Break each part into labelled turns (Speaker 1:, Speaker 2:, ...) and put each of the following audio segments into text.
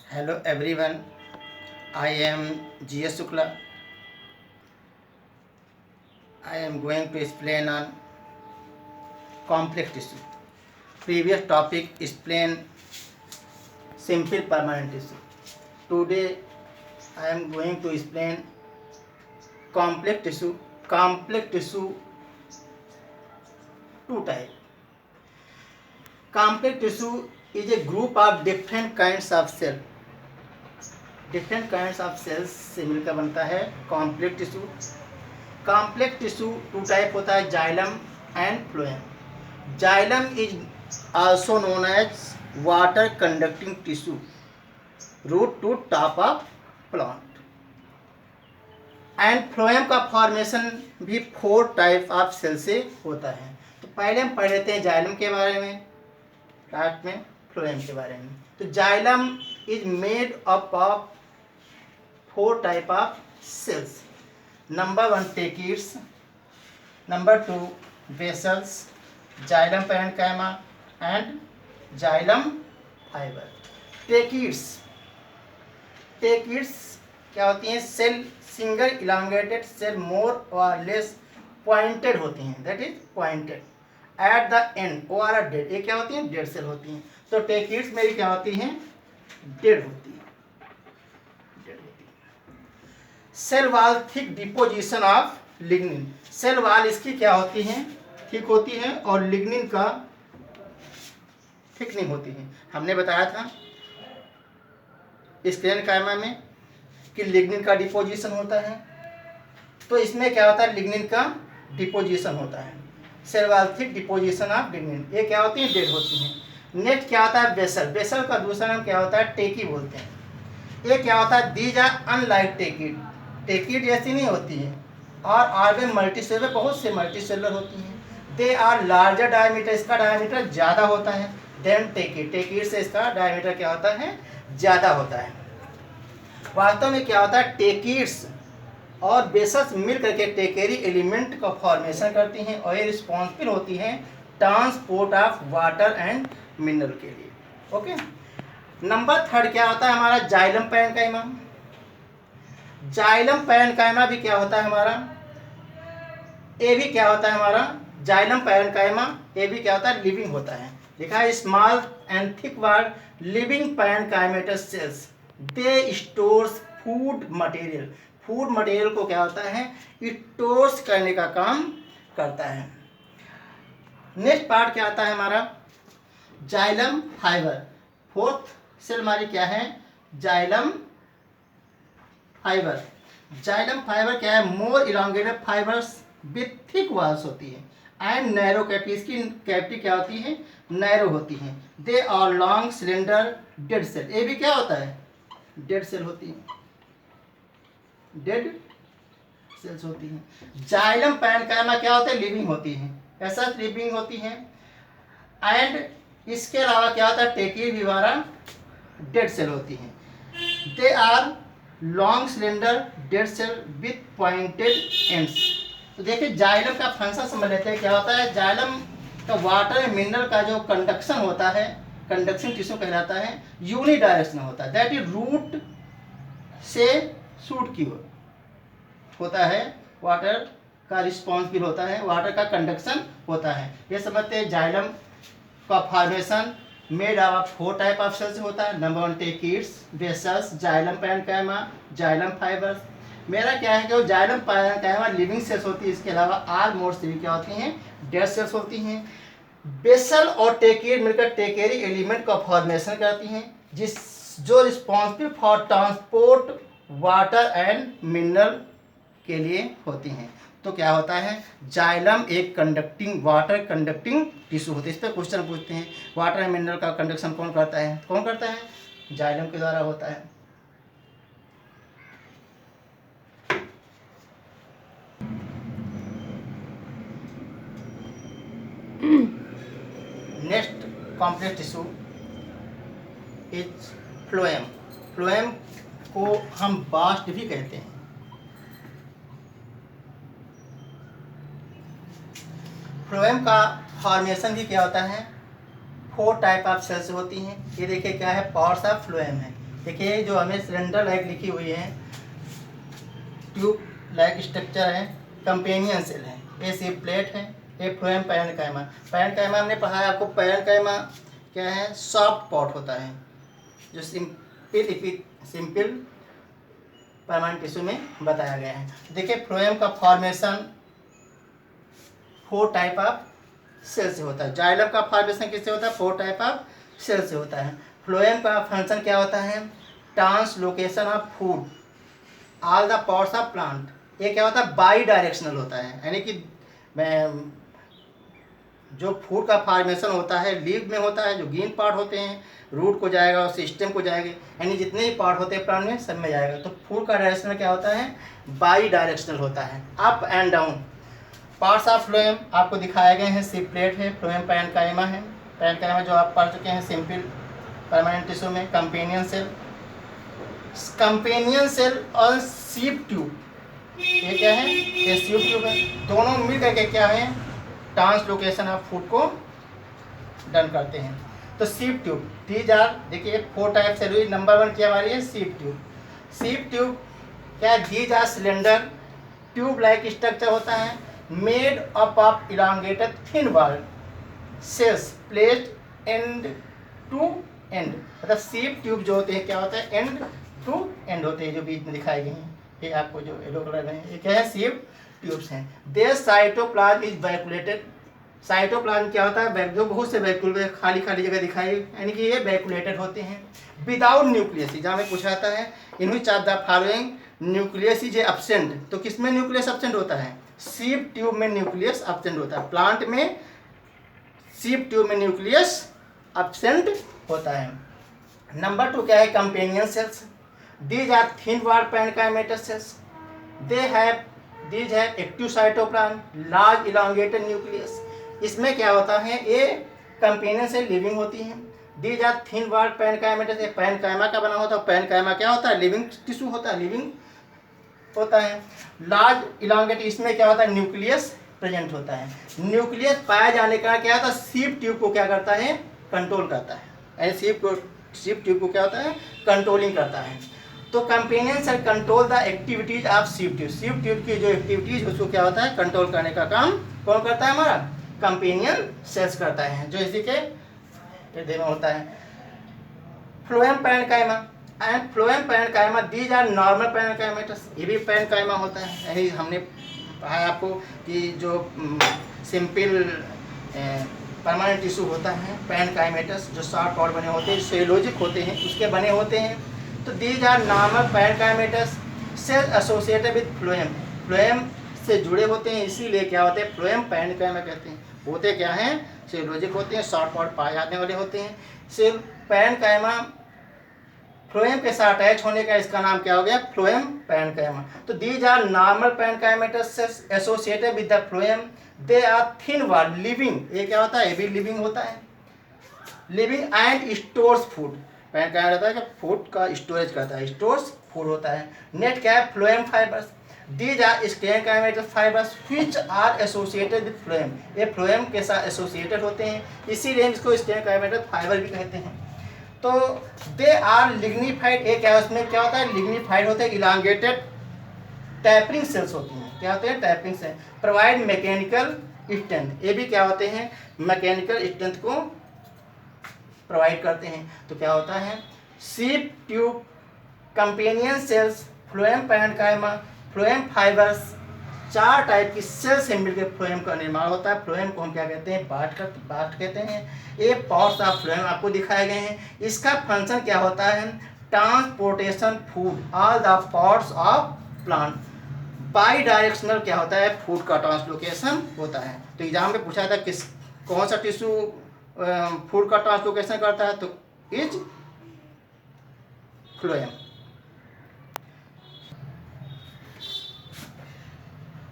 Speaker 1: Hello everyone, I am G.S. Shukla. I am going to explain on complex tissue. Previous topic explain simple permanent tissue. Today I am going to explain complex tissue. Complex tissue two type. Complex tissue is a group of different kinds of cell. Different kinds of cells से मिलकर बनता है complex tissue. Complex tissue two type होता है, xylem and phloem. Xylem is also known as water conducting tissue, root to top of plant. And phloem का formation भी 4 type of cell से होता है। तो पहले हम पढ़ लेते हैं जाइलम के बारे में, लास्ट में फ्लोएम के बारे में। तो xylem is made up of 4 type of cells. Number 1 tracheids, number 2 vessels, xylem parenchyma and xylem fiber. Tracheids क्या होती हैं? सेल सिंगल इलांगेटेड सेल, मोर और लेस पॉइंटेड होती हैं, that is pointed at the end और डेड। ये क्या होती हैं? डेड सेल होती हैं। तो ट्रेकीड्स में क्या होती हैं? डेड होती है। Cell wall thick deposition of lignin. Cell wall इसकी क्या होती है? थिक होती है और लिग्निन का थिकनिंग होती है। हमने बताया था स्क्लेरेंकाइमा में कि लिग्निन का डिपोजिशन होता है, तो इसमें क्या होता है? लिग्निन का डिपोजिशन होता है। Cell wall thick deposition of lignin, ये क्या होती है? डेड होती है। नेक्स्ट क्या होता है? बेसल। बेसल का दूसरा नाम क्या होता है? टेकी बोलते हैं। ये क्या होता है? These are unlike tracheid. Tracheid जैसी नहीं होती है और ऑर्गन मल्टीसेलर, बहुत से मल्टीसेलर होती हैं। दे आर लार्जर डायमीटर, इसका डायमीटर ज़्यादा होता है देन टेकीड। टेकीड से इसका डायमीटर क्या होता है? ज़्यादा होता है। वास्तव में क्या होता है? टेकीड्स और बेसल्स मिल करके टेकेरी एलिमेंट का फॉर्मेशन करती हैं और ये रिस्पॉन्सिबल होती हैं transport of water and mineral के लिए। ओके। नंबर 3 क्या होता है हमारा? Xylem parenchyma. जाइलम पैरेन्काइमा भी क्या होता है हमारा? ये भी क्या होता है हमारा? जाइलम पैरेन्काइमा ये भी क्या होता है? लिविंग होता है। लिखा है small and thick walled living parenchymatous sales, they stores food material. Food material को क्या होता है? स्टोर्स करने का काम करता है। नेक्स्ट पार्ट क्या आता है हमारा? Xylem fibre. फोर्थ सेल हमारी क्या है? Xylem fibre. जाइलम फाइबर क्या है? More elongated fibres with thick walls होती है एंड नैरो कैविटी। इसकी कैविटी क्या होती है? नैरो होती है। They are long cylinder dead cell. ये भी क्या होता है? डेड सेल होती है, डेड सेल्स होती हैं। जाइलम पैरेन्काइमा क्या होता है? लिविंग होती है, ऐसा लिविंग होती है। एंड इसके अलावा क्या होता है? टेकी भी हमारा डेड सेल होती है। They are long cylinder dead cell with pointed ends. तो देखिए जाइलम का फंक्शन समझ लेते हैं क्या होता है। जाइलम का वाटर एंड मिनरल का जो कंडक्शन होता है, कंडक्शन टिश्यू कहलाता है, यूनिडायरेक्शनल होता है, दैट इज रूट से शूट की ओर होता है। वाटर का रिस्पॉन्सिबल होता है, वाटर का कंडक्शन होता है। ये समझते हैं जाइलम का formation made of 4 type of cells होता है। Number 1 tracheids, vessels, xylem parenchyma, xylem fibres. मेरा क्या है कि जाइलम पैरेन्काइमा लिविंग सेल्स होती है, इसके अलावा आर मोर से क्या होती हैं? डेड सेल्स होती हैं। बेसल और टेकीड मिलकर टेकेरी एलिमेंट का फॉर्मेशन करती हैं, जो responsible for transport water and mineral के लिए होती हैं। तो क्या होता है? जाइलम एक कंडक्टिंग वाटर कंडक्टिंग टिश्यू होती है। इस पर क्वेश्चन पूछते हैं, वाटर एंड मिनरल का कंडक्शन कौन करता है? कौन करता है? जाइलम के द्वारा होता है। Next complex tissue is phloem. Phloem को हम बास्ट भी कहते हैं। फ्लोएम का फॉर्मेशन भी क्या होता है? 4 टाइप ऑफ सेल्स होती हैं। ये देखिए क्या है? पार्ट्स ऑफ फ्लोएम है। देखिए जो हमें सिलेंडर लाइक लिखी हुई है, ट्यूब लाइक स्ट्रक्चर है, कंपेनियन सेल है, ये सिप प्लेट है, ये फ्लोएम पैरेन्काइमा। पैरेन्काइमा हमने पढ़ा है आपको, पैरेन्काइमा क्या है, सॉफ्ट पॉट होता है जो सिंपल परमानेंट टिश्यू में बताया गया है। देखिए फ्लोएम का फॉर्मेशन 4 टाइप ऑफ सेल से होता है। जाइलम का फॉर्मेशन किससे होता है, 4 टाइप ऑफ सेल से होता है। फ्लोएम का फंक्शन क्या होता है, translocation of food all the parts of plant. ये क्या होता है, बाई डायरेक्शनल होता है, यानी कि जो फूड का फॉर्मेशन होता है लीव में होता है, जो ग्रीन पार्ट होते हैं रूट को जाएगा और सिस्टम को जाएगा, यानी जितने भी पार्ट होते हैं प्लांट में सब में जाएगा। तो फूड का डायरेक्शनल क्या होता है, बाई डायरेक्शनल होता है, up and down. Parts of phloem आपको दिखाए गए हैं, सिप प्लेट है, फ्लोएम पैरेन्काइमा है, पैरेन्काइमा जो आप पढ़ चुके हैं सिंपल परमानेंट टिश्यू में, कंपेनियन सेल और सीप ट्यूब, ये क्या है, ये सीप ट्यूब है, दोनों मिल करके क्या है, ट्रांसलोकेशन ऑफ फूड को डन करते हैं। तो सीप ट्यूब दीज आर, देखिए 4 टाइप सेल, नंबर 1 क्या हमारी है, सीप ट्यूब। सीप ट्यूब क्या है, these are cylinder tube like structure होता है, made up of elongated thin wall cells placed end to end. मतलब सीप ट्यूब जो होते हैं क्या होता है, एंड टू एंड होते हैं, जो बीच में दिखाई गई हैं, ये आपको जो येलो कलर में ये क्या है, सीप ट्यूब्स हैं। There cytoplasm is vacuolated. Cytoplasm क्या होता है, जो बहुत से वैक्यूल खाली खाली जगह दिखाई, यानी कि ये वैक्यूलेटेड होते हैं विदाउट न्यूक्लियस। जहाँ में पूछा जाता है in which of the following nucleus is absent, तो किसमें न्यूक्लियस एब्सेंट होता है, सीप ट्यूब में न्यूक्लियस एब्सेंट होता है, प्लांट में सीप ट्यूब में न्यूक्लियस एब्सेंट होता है। नंबर 2 क्या है, companion cells. These are thin wall parenchymatous cells, these have active cytoplasm, large elongated nucleus. इसमें क्या होता है, ये कंपेनियन सेल लिविंग होती हैं। These are thin wall parenchymatous, ये पैरेन्काइमा का बना होता है, पैरेन्काइमा क्या होता है, लिविंग टिश्यू होता है, लिविंग होता है। लार्ज इलांगेटेड, इसमें क्या होता है, न्यूक्लियस प्रेजेंट होता है। न्यूक्लियस पाया जाने का क्या होता है, सीप ट्यूब को क्या करता है, कंट्रोल करता है, यानी सीप ट्यूब को क्या होता है, कंट्रोलिंग करता है। तो companion cell control the activities of sieve tube. Sieve tube की जो एक्टिविटीज उसको क्या होता है, कंट्रोल करने का काम कौन करता है, हमारा कंपेनियन सेल्स करता है, जो इसी के हृदय में होता है। Phloem parenchyma and phloem parenchyma, these are normal parenchymatous, ये भी पैरेन्काइमा होता है, यानी हमने कहा है आपको कि जो सिंपल परमानेंट टिश्यू होता है पैरेन्काइमेटस, जो शॉर्ट पॉट बने होते हैं, सेलोजिक होते हैं, उसके बने होते हैं। तो these are normal parenchymatous cell associated with phloem, phloem से जुड़े होते हैं, इसीलिए क्या होते हैं, फ्लोएम पैरेन्काइमा कहते हैं। होते क्या हैं, सेलोजिक होते हैं, शॉर्ट पॉट पाए जाने वाले होते हैं। सेल पैरेन्काइमा फ्लोएम के साथ अटैच होने का इसका नाम क्या हो गया, फ्लोएम पैरेन्काइमा। तो these are normal parenchymatous cells associated with the phloem, they are thin wall living, ये क्या होता है, ये भी लिविंग होता है, living and stores food. Parenchyma रहता है कि फूड का स्टोरेज करता है, स्टोर्स फूड होता है। नेट क्या है, phloem fibres, these are sclerenchymatous fibres which are associated with phloem, ये फ्लोएम के साथ एसोसिएटेड होते हैं, इसीलिए इसको स्टेरेन्काइमेटस फाइबर भी कहते हैं। तो दे आर लिग्निफाइड, ये क्या है, उसमें क्या होता है, लिग्निफाइड होते हैं, इलांगेटेड टैपरिंग सेल्स होती हैं, क्या होते हैं, tapering cell, provide mechanical strength, ये भी क्या होते हैं, मैकेनिकल स्ट्रेंथ को प्रोवाइड करते हैं। तो क्या होता है, सीप tube, companion cells, phloem parenchyma, phloem fibres, 4 type की सेल से मिलकर फ्लोएम का निर्माण होता है। फ्लोएम को हम क्या कहते हैं, बास्ट कहते हैं। ये पार्ट्स ऑफ फ्लोएम आपको दिखाए गए हैं। इसका फंक्शन क्या होता है, transportation food all the parts of plant, by directional क्या होता है, फूड का ट्रांसलोकेशन होता है। तो एग्जाम में पूछा था किस कौन सा टिश्यू फूड का ट्रांसलोकेशन करता है, तो is phloem.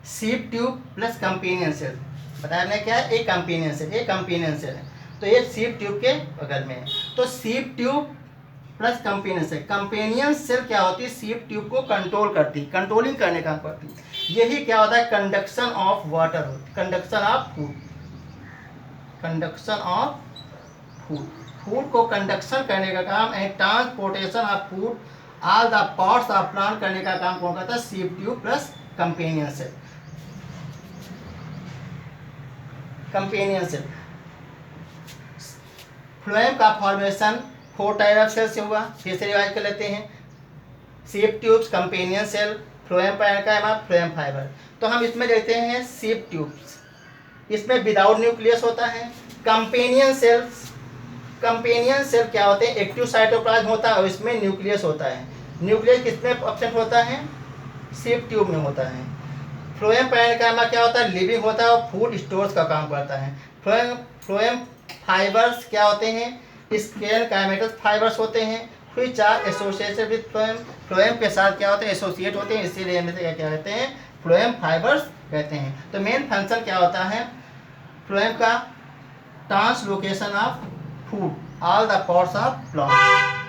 Speaker 1: Sieve tube plus companion cell, बताया क्या है, एक कंपेनियन सेल, ये कंपेनियन सेल है, तो ये सीप ट्यूब के बगल में है। तो sieve tube plus companion cell, companion cell क्या होती है, सीप ट्यूब को कंट्रोल करती है, कंट्रोलिंग करने का करती है। यही क्या होता है, conduction of water, conduction of food, conduction of food. Food को कंडक्शन करने का काम and transportation of food all the parts of plant करने का काम कौन करता है? Sieve tube plus companion cell. Companion cell phloem का फॉर्मेशन 4 टाइप ऑफ सेल से हुआ, फिर से रिवाइज कर लेते हैं। Sieve tubes, companion cell, phloem parenchyma, phloem fibre. तो हम इसमें देखते हैं सीड ट्यूब्स, इसमें विदाउट न्यूक्लियस होता है। कंपेनियन सेल्स, कंपेनियन सेल क्या होते हैं? एक्टिव साइटोप्लाज्म होता है और इसमें न्यूक्लियस होता है। न्यूक्लियस किसमें एब्सेंट होता है? सीड ट्यूब में होता है। फ्लोएम पैरेन्काइमा क्या होता है? लिविंग होता है और फूड स्टोर्स का काम करता है। फ्लोएम फाइबर्स क्या होते हैं? स्केल काइमेटस फाइबर्स होते हैं, which are associated with phloem. Phloem के साथ क्या होते हैं? एसोसिएट होते हैं, इसीलिए हम इसे क्या कहते हैं? फ्लोएम फाइबर्स कहते हैं। तो मेन फंक्शन क्या होता है फ्लोएम का? Translocation of food all the parts of plant.